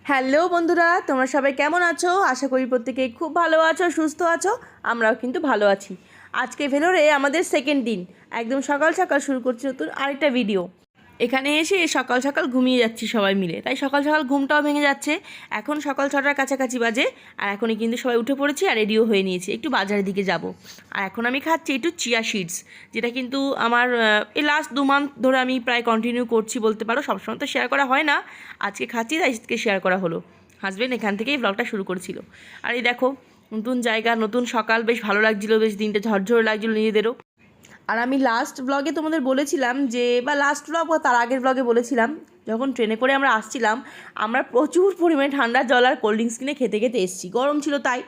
Hello বন্ধুরা, তোমরা সবাই কেমন আছো? আশা করি প্রত্যেকেই খুব ভালো আছো, সুস্থ আছো। আমরাও কিন্তু ভালো আছি। আজকে ভেলোরে আমাদের সেকেন্ড দিন, একদম সকাল সকাল শুরু করছি নতুন আরেকটা ভিডিও। এখানে এসে সকাল সকাল ঘুমিয়ে যাচ্ছি সবাই মিলে, তাই সকাল সকাল ঘুমটাও ভেঙে যাচ্ছে। এখন সকাল 6টার কাছাকাছি বাজে, আর এখনই কিন্তু সবাই উঠে পড়েছি আর রেডিও হয়ে নিয়েছি, একটু বাজারের দিকে যাব। আর এখন আমি খাচ্ছি একটু চিয়া সিডস, যেটা কিন্তু আমার এই লাস্ট 2 মান্থ ধরে আমি প্রায় কন্টিনিউ করছি বলতে পারো। সবসময় তো শেয়ার করা হয় না, আজকে খাচ্ছি তাই আজকে শেয়ার করা হলো। হাজবেন্ড এখান থেকেই ব্লগটা শুরু করেছিল। আর এই দেখো, নতুন জায়গা, নতুন সকাল, বেশ ভালো লাগছিলো, বেশ দিনটা ঝরঝরে লাগছিলো নিজেদেরও। আর আমি লাস্ট ব্লগে তোমাদের বলেছিলাম যে, বা লাস্ট ব্লগ বা তার আগের ব্লগে বলেছিলাম, যখন ট্রেনে করে আমরা আসছিলাম, আমরা প্রচুর পরিমাণে ঠান্ডা জল আর কোল্ড ড্রিঙ্কস কিনে খেতে খেতে এসেছি, গরম ছিল তাই।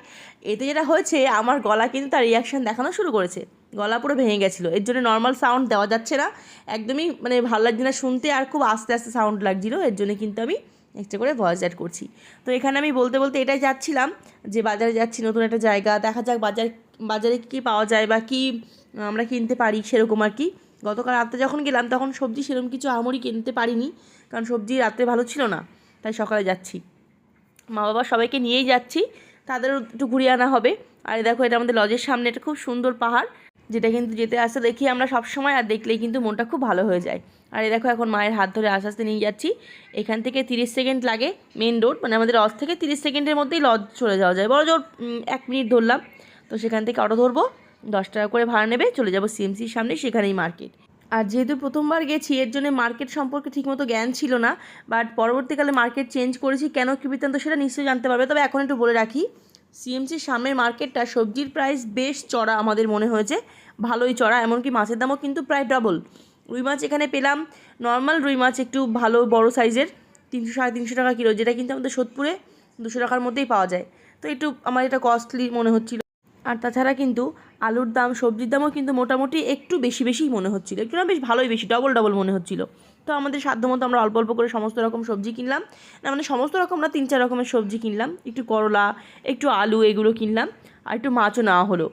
এতে যেটা হয়েছে, আমার গলা কিন্তু তার রিয়াকশান দেখানো শুরু করেছে, গলা পুরো ভেঙে গেছিলো। এর জন্য নর্মাল সাউন্ড দেওয়া যাচ্ছে না, একদমই মানে ভালো লাগছে না শুনতে, আর খুব আস্তে আস্তে সাউন্ড লাগছিলো। এর জন্য কিন্তু আমি এক্সট্রা করে ভয়েস অ্যাড করছি। তো এখানে আমি বলতে বলতে এটাই যাচ্ছিলাম যে বাজারে যাচ্ছি, নতুন একটা জায়গা, দেখা যাক বাজারে কী পাওয়া যায় বা কী আমরা কিনতে পারি সেরকম আর কি। গতকাল রাত্রে যখন গেলাম তখন সবজি সেরকম কিছু আহামরি কিনতে পারিনি, কারণ সবজি রাত্রে ভালো ছিল না, তাই সকালে যাচ্ছি। মা বাবা সবাইকে নিয়েই যাচ্ছি, তাদেরও একটু ঘুরিয়ে আনা হবে। আর দেখো, এটা আমাদের লজের সামনে একটা খুব সুন্দর পাহাড়, যেটা কিন্তু যেতে আসতে দেখি আমরা সবসময়, আর দেখলেই কিন্তু মনটা খুব ভালো হয়ে যায়। আর এই দেখো, এখন মায়ের হাত ধরে আস্তে আস্তে নিয়ে যাচ্ছি। এখান থেকে 30 সেকেন্ড লাগে মেন রোড, মানে আমাদের লজ থেকে 30 সেকেন্ডের মধ্যেই লজ চলে যাওয়া যায়, বড় জোর 1 মিনিট ধরলাম। তো সেখান থেকে অটো ধরবো, 10 টাকা করে ভাড়া নেবে, চলে যাবো সিএমসির সামনে, সেখানেই মার্কেট। আর যেহেতু প্রথমবার গেছি, এর জন্য মার্কেট সম্পর্কে ঠিকমতো জ্ঞান ছিল না, বাট পরবর্তীকালে মার্কেট চেঞ্জ করেছি, কেন কী বৃত্তান্ত সেটা নিশ্চয়ই জানতে পারবে। তবে এখন একটু বলে রাখি, সিএমসির সামনের মার্কেটটা সবজির প্রাইস বেশ চড়া আমাদের মনে হয়েছে, ভালোই চড়া, এমনকি মাছের দামও কিন্তু প্রায় ডবল। রুই মাছ এখানে পেলাম, নর্মাল রুই মাছ একটু ভালো বড় সাইজের 300 350 টাকা কিলো, যেটা কিন্তু আমাদের সোদপুরে 200 টাকার মধ্যেই পাওয়া যায়। তো একটু আমার এটা কস্টলি মনে হচ্ছিল। আর তাছাড়া কিন্তু আলুর দাম, সবজির দামও কিন্তু মোটামুটি একটু বেশিই মনে হচ্ছিলো, একটু না বেশ ভালোই বেশি, ডবল মনে হচ্ছিলো। তো আমাদের সাধ্যমতো আমরা অল্প অল্প করে সমস্ত রকম সবজি কিনলাম, না মানে সমস্ত রকম না, 3-4 রকমের সবজি কিনলাম, একটু করলা, একটু আলু, এগুলো কিনলাম, আর একটু মাছও নেওয়া হলো।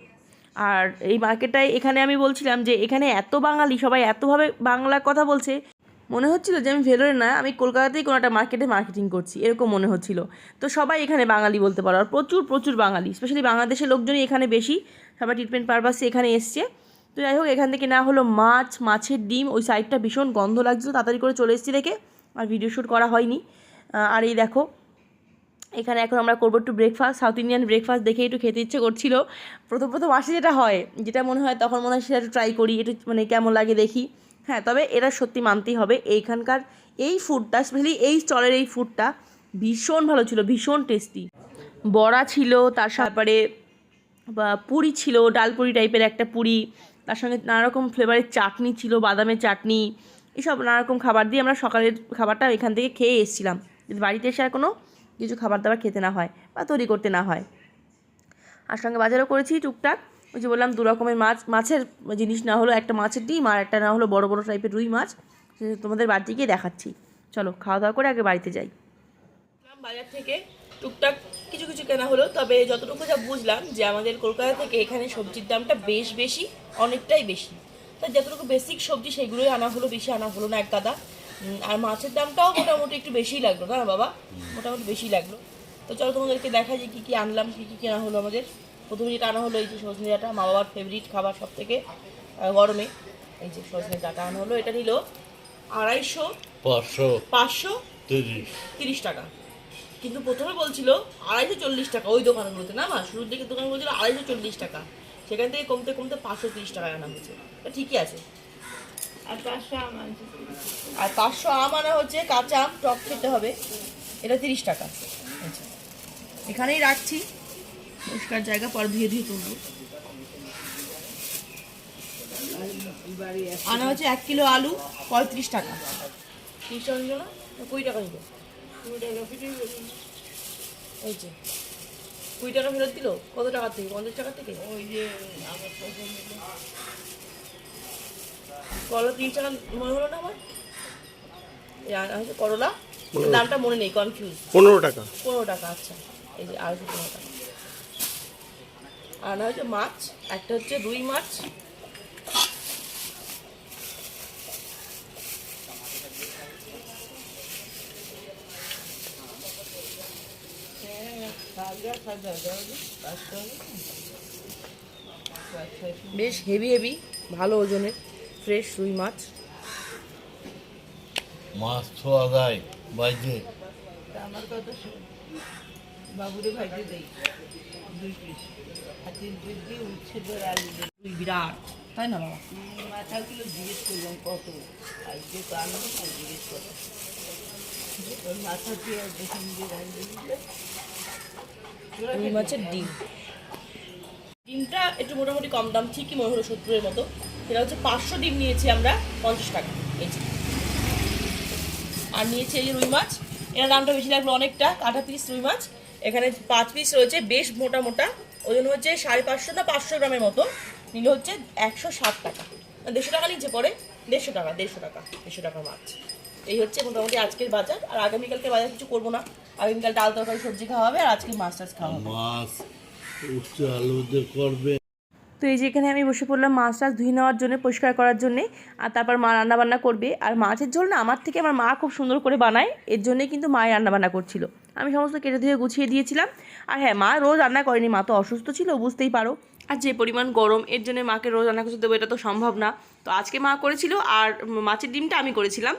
আর এই মার্কেটটায় এখানে আমি বলছিলাম যে এখানে এত বাঙালি, সবাই এতভাবে বাংলা কথা বলছে, মনে হচ্ছিল যে আমি ভেলোরে না, আমি কলকাতাতেই কোনো একটা মার্কেটে মার্কেটিং করছি, এরকম মনে হচ্ছিল। তো সবাই এখানে বাঙালি বলতে পারো, আর প্রচুর বাঙালি, স্পেশালি বাংলাদেশের লোকজনই এখানে বেশি, সবাই ট্রিটমেন্ট পারপাসে এখানে এসছে। তো যাই হোক, এখান থেকে না হলো মাছের ডিম, ওই সাইডটা ভীষণ গন্ধ লাগছিলো, তাড়াতাড়ি করে চলে এসেছি দেখে, আর ভিডিও শ্যুট করা হয়নি। আর এই দেখো, এখানে এখন আমরা করবো একটু ব্রেকফাস্ট, সাউথ ইন্ডিয়ান ব্রেকফাস্ট দেখে একটু খেতে ইচ্ছে করছিল। প্রথম আসে যেটা হয়, যেটা মনে হয়, তখন মনে হয় সেটা একটু ট্রাই করি, একটু মানে কেমন লাগে দেখি। হ্যাঁ, তবে এরা সত্যি মানতেই হবে, এইখানকার এই ফুডটা, স্পেশালি এই স্টলের এই ফুডটা ভীষণ ভালো ছিল, ভীষণ টেস্টি। বড়া ছিল, তার তারপরে পুরি ছিল, ডাল পুরি টাইপের একটা পুরি, তার সঙ্গে নানারকম ফ্লেভারের চাটনি ছিল, বাদামের চাটনি, এসব নানারকম খাবার দিয়ে আমরা সকালের খাবারটা এখান থেকে খেয়ে এসেছিলাম, যদি বাড়িতে এসে আর কোনো কিছু খাবার দাবার খেতে না হয় বা তৈরি করতে না হয়। আর সঙ্গে বাজারও করেছি টুকটাক, ওই যে বললাম 2 রকমের মাছের জিনিস না হলো, একটা মাছের ডিম আর একটা না হলো বড় টাইপের রুই মাছ, তোমাদের বাড়িতে গিয়ে দেখাচ্ছি। চলো খাওয়া দাওয়া করে আগে বাড়িতে যাই। বাজার থেকে টুকটাক কিছু কেনা হলো, তবে যতটুকু যা বুঝলাম যে আমাদের কলকাতা থেকে এখানে সবজির দামটা বেশ বেশি, অনেকটাই বেশি, তাই যতটুকু বেসিক সবজি সেগুলোই আনা হলো, বেশি আনা হলো না এক গাদা। আর মাছের দামটাও মোটামুটি একটু বেশিই লাগলো, না বাবা, মোটামুটি বেশি লাগলো। তো চলো তোমাদেরকে দেখা যায় কী আনলাম, কী কেনা হলো আমাদের। প্রথমে যেটা আনা হলো এই যে সজনে ডাঁটা, মা বাবার ফেভারিট খাবার সব থেকে গরমে, এই যে সজনে ডাঁটা আনা হলো। এটা নিল 530 টাকা, কিন্তু প্রথমে বলছিল 240 টাকা ওই দোকানগুলোতে, না মা, শুরুর দিকে দোকান বলছিল 240 টাকা, সেখান থেকে কমতে 530 টাকায় আনা হয়েছে, ঠিকই আছে। আর 500 আম আনা হচ্ছে, কাঁচা আম, টক খেতে হবে, এটা 30 টাকা। আচ্ছা, এখানেই রাখছি, পরিষ্কার জায়গা, পর ধুয়ে তুলবো। আনা হচ্ছে 1 কিলো আলু, 35 টাকা। 30 টাকা নিল না, 20 টাকা নিল, এই যে 20 টাকা ফেরত দিল। কত টাকা থেকে? 50 টাকা থেকে। ওই যে করলা 30 টাকা মনে হলো না আমার, করলা দামটা মনে নেই, কনফিউজ। 15 টাকা, আচ্ছা, এই যে 215 টাকা। আর না হচ্ছে মাছ, একটা হচ্ছে রুই মাছ, বেশ হেভি হেভি ভালো ওজনের ফ্রেশ রুই মাছ। মাছ ছোয়া যায় বাইজে। আমার কথা শোন, বাবুরে ভাইতে দেই 2 পিস, হাতির পিস দিয়ে উচ্ছে ধরে আলু দিয়ে। রুই বিরাট, তাই না বাবা? মাথাগুলো জিজ্ঞেস করলাম কত, আজকে তো আনবো না, জিজ্ঞেস করো ওর মাথা দিয়ে দেখুন দিয়ে রাখবে। রুই মাছের ডিম, ডিমটা একটু মোটামুটি কম দাম ঠিকই মনে হলো 70-এর মতো। সেটা হচ্ছে 500 ডিম নিয়েছি আমরা 50 টাকা কেজি। আর নিয়েছি এই যে রুই মাছ, এর দামটা বেশি লাগলো অনেকটা, কাটা পিস রুই মাছ। এখানে 5 পিস রয়েছে, বেশ মোটা মোটা, ওজন হচ্ছে 550 না 500 গ্রামের মতো। নিলে হচ্ছে 160 টাকা, 150 টাকা নিচে পড়ে, 150 টাকার মাছ। এই হচ্ছে মোটামুটি আজকের বাজার। আর আগামীকালকে বাজার কিছু করবো না, আগামীকাল ডাল তরকারি সবজি খাওয়া হবে, আর আজকে মাছ টাছ খাওয়া হবে। মাছ উচ্ছে আলু দিয়ে করবে। তো এই যে এখানে আমি বসে পড়লাম মাছ টাছ ধুয়ে নেওয়ার জন্য, পরিষ্কার করার জন্যে। আর তারপর মা রান্নাবান্না করবে। আর মাছের ঝোল না আমার থেকে আমার মা খুব সুন্দর করে বানায়, এর জন্যই কিন্তু মাই রান্নাবান্না করছিল। আমি সমস্ত কেটে ধুয়ে গুছিয়ে দিয়েছিলাম। আর হ্যাঁ, মা রোজ রান্না করেনি, মা তো অসুস্থ ছিল, বুঝতেই পারো। আর যে পরিমাণ গরম, এর জন্য মাকে রোজ রান্না করতে দেবো এটা তো সম্ভব না। তো আজকে মা করেছিল, আর মাছের ডিমটা আমি করেছিলাম।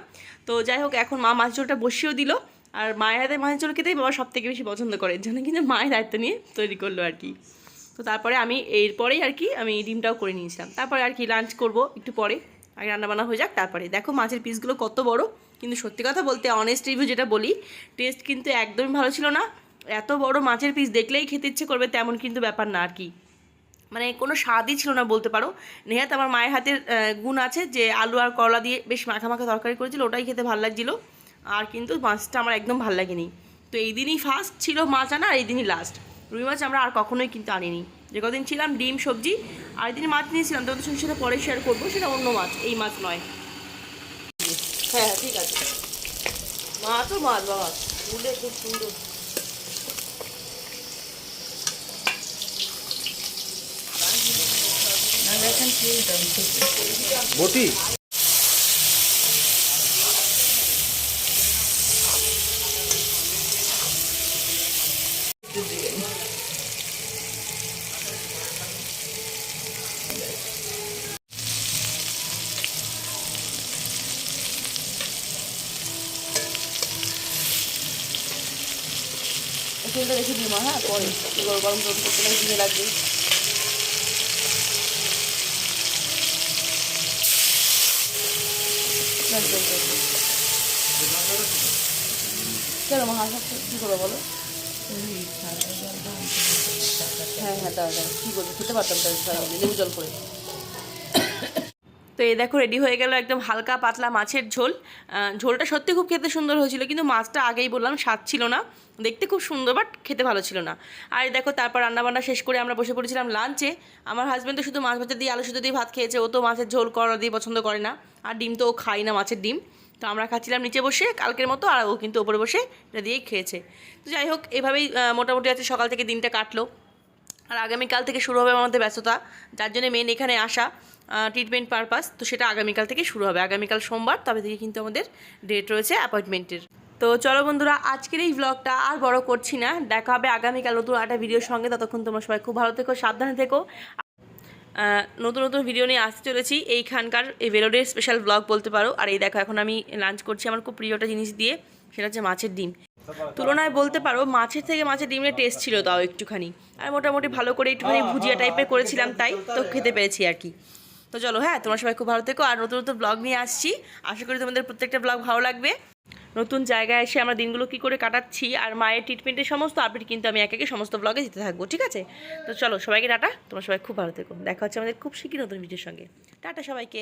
তো যাই হোক, এখন মা মাছ ঝোলটা বসিয়েও দিল। আর মায়ের হাতে মাছের ঝোল খেতেই বাবা সব থেকে বেশি পছন্দ করে, এর জন্য কিন্তু মায়ের দায়িত্ব নিয়ে তৈরি করলো আর কি। তো তারপরে আমি এরপরেই আর কি আমি ডিমটাও করে নিয়েছিলাম। তারপরে আর কি লাঞ্চ করব একটু পরে, আগে রান্নাবান্না হয়ে যাক তারপরে। দেখো মাছের পিসগুলো কত বড়, কিন্তু সত্যি কথা বলতে অনেস্ট রিভিউ যেটা বলি, টেস্ট কিন্তু একদমই ভালো ছিল না। এত বড় মাছের পিস দেখলেই খেতে ইচ্ছে করবে তেমন কিন্তু ব্যাপার না আর কি, মানে কোনো স্বাদই ছিল না বলতে পারো। নেহাত আমার মায়ের হাতের গুণ আছে যে আলু আর করলা দিয়ে বেশ মাখা মাখা তরকারি করেছিল, ওটাই খেতে ভালো লাগছিলো। আর কিন্তু মাছটা আমার একদম ভালো লাগেনি। তো এই দিনই ফার্স্ট ছিল মাছ আনা, আর এই দিনই লাস্ট। রুই মাছ আমরা আর কখনোই কিন্তু আনিনি, যে কদিন ছিলাম ডিম সবজি, আর এই দিন মাছ নিয়েছিলাম। তোমাদের সঙ্গে সেটা পরে শেয়ার করবো, সেটা অন্য মাছ, এই মাছ নয়। হ্যাঁ হ্যাঁ ঠিক আছে, মাছও মাছ বাবা, ফুলে খুব সুন্দর। বটি তেলটা রেখে দিই মা, হ্যাঁ পরে গরম গরম করতে দিনে লাগবে। চলো মা, হাসা কী করবো বলো? হ্যাঁ হ্যাঁ দাও দাও, কী করবো, খেতে পারতাম তাহলে লেবু জল করে। তো এই দেখো রেডি হয়ে গেল একদম হালকা পাতলা মাছের ঝোল। ঝোলটা সত্যি খুব খেতে সুন্দর হয়েছিল, কিন্তু মাছটা আগেই বললাম স্বাদ ছিল না, দেখতে খুব সুন্দর বাট খেতে ভালো ছিল না। আর দেখো তারপর রান্নাবান্না শেষ করে আমরা বসে পড়েছিলাম লাঞ্চে। আমার হাজব্যান্ড তো শুধু মাছ ভাজা দিয়ে আলু সুতো দিয়ে ভাত খেয়েছে, ও তো মাছের ঝোল করলা দিয়ে পছন্দ করে না। আর ডিম তো ও খাই না, মাছের ডিম। তো আমরা খাচ্ছিলাম নিচে বসে কালকের মতো, আর ও কিন্তু ওপরে বসে এটা দিয়েই খেয়েছে। তো যাই হোক, এভাবেই মোটামুটি আছে সকাল থেকে দিনটা কাটলো। আর আগামীকাল থেকে শুরু হবে আমাদের ব্যস্ততা, যার জন্য মেন এখানে আসা, ট্রিটমেন্ট পারপাস। তো সেটা আগামীকাল থেকে শুরু হবে, আগামীকাল সোমবার, তবে থেকে কিন্তু আমাদের ডেট রয়েছে অ্যাপয়েন্টমেন্টের। তো চলো বন্ধুরা, আজকের এই ব্লগটা আর বড় করছি না, দেখা হবে আগামীকাল নতুন একটা ভিডিওর সঙ্গে। ততক্ষণ তোমরা সবাই খুব ভালো থেকো, সাবধানে থেকো। নতুন নতুন ভিডিও নিয়ে আসতে চলেছি এইখানকার, এই ভেলোরের স্পেশাল ব্লগ বলতে পারো। আর এই দেখো এখন আমি লাঞ্চ করছি আমার খুব প্রিয় একটা জিনিস দিয়ে, সেটা হচ্ছে মাছের ডিম। তুলনায় বলতে পারো মাছের থেকে মাছের ডিমের টেস্ট ছিল তাও একটুখানি, আর মোটামুটি ভালো করে একটুখানি ভুজিয়া টাইপের করেছিলাম, তাই তো খেতে পেরেছি আর কি। তো চলো, হ্যাঁ তোমরা সবাই খুব ভালো থেকো, আর নতুন নতুন ব্লগ নিয়ে আসছি, আশা করি তোমাদের প্রত্যেকটা ব্লগ ভালো লাগবে। নতুন জায়গায় এসে আমরা দিনগুলো কী করে কাটাচ্ছি, আর মায়ের ট্রিটমেন্টের সমস্ত আপডেট কিন্তু আমি একে একে সমস্ত ব্লগে দিতে থাকবো, ঠিক আছে? তো চলো সবাইকে টাটা, তোমরা সবাই খুব ভালো থেকো, দেখা হচ্ছে আমাদের খুব শীঘ্রই নতুন ভিডিওর সঙ্গে। টাটা সবাইকে।